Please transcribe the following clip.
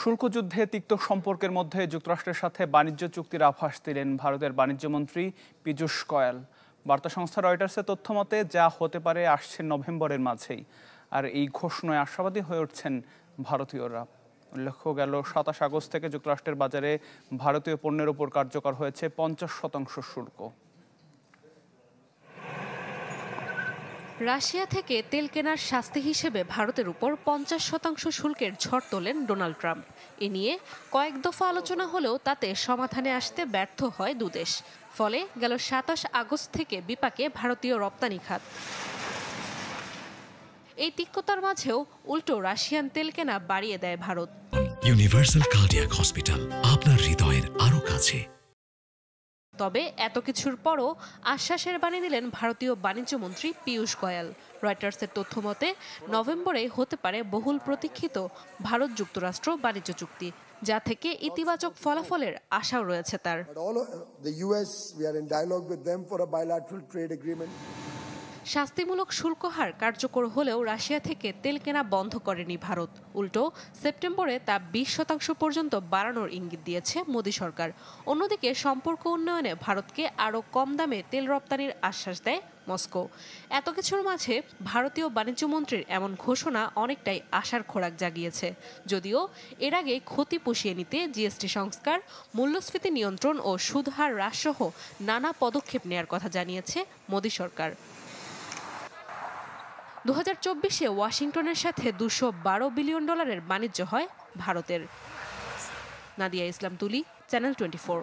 শুল্কযুদ্ধে তিক্ত সম্পর্কের মধ্যে যুক্তরাষ্ট্রের সাথে বাণিজ্য চুক্তির আভাস দিলেন ভারতের বাণিজ্যমন্ত্রী পীযূষ গোয়েল। বার্তা সংস্থা রয়টার্সের তথ্য মতে যা হতে পারে আসছে নভেম্বরের মাঝেই। আর এই ঘোষণায় আশাবাদী হয়ে উঠছেন ভারতীয়রা। উল্লেখ্য, গেল ২৭ আগস্ট থেকে যুক্তরাষ্ট্রের বাজারে ভারতীয় পণ্যের উপর কার্যকর হয়েছে ৫০% শুল্ক। রাশিয়া থেকে তেল কেনার শাস্তি হিসেবে ভারতের উপর ৫০% শুল্কের ঝড় তোলেন ডোনাল্ড ট্রাম্প। এ নিয়ে কয়েক দফা আলোচনা হলেও তাতে সমাধানে আসতে ব্যর্থ হয় দুদেশ। ফলে গেল ২৭ আগস্ট থেকে বিপাকে ভারতীয় রপ্তানি খাত। এই তিক্ততার মাঝেও উল্টো রাশিয়ান তেল কেনা বাড়িয়ে দেয় ভারত। ইউনিভার্সাল কার্ডিয়াক হসপিটাল, আপনার হৃদয়ের আরো কাছে। তবে এত কিছুর পরও আশ্বাসের বাণী দিলেন ভারতীয় বাণিজ্যমন্ত্রী পীযূষ গোয়েল। রয়টার্সের তথ্য মতে নভেম্বরে হতে পারে বহুল প্রতীক্ষিত ভারত যুক্তরাষ্ট্র বাণিজ্য চুক্তি, যা থেকে ইতিবাচক ফলাফলের আশাও রয়েছে তার। শাস্তিমূলক শুল্ক হার কার্যকর হলেও রাশিয়া থেকে তেল কেনা বন্ধ করেনি ভারত। উল্টো সেপ্টেম্বরে তা ২০% পর্যন্ত বাড়ানোর ইঙ্গিত দিয়েছে মোদী সরকার। অন্যদিকে সম্পর্ক উন্নয়নে ভারতকে আরও কম দামে তেল রপ্তানির আশ্বাস দেয় মস্কো। এত কিছুর মাঝে ভারতীয় বাণিজ্যমন্ত্রীর এমন ঘোষণা অনেকটাই আশার খোরাক জাগিয়েছে। যদিও এর আগে ক্ষতি পুষিয়ে নিতে জিএসটি সংস্কার, মূল্যস্ফীতি নিয়ন্ত্রণ ও সুদহার হ্রাসসহ নানা পদক্ষেপ নেয়ার কথা জানিয়েছে মোদী সরকার। ২০২৪-এ ওয়াশিংটনের সাথে $২১২ বিলিয়ন বাণিজ্য হয় ভারতের। নাদিয়া ইসলাম তুলি, চ্যানেল 24।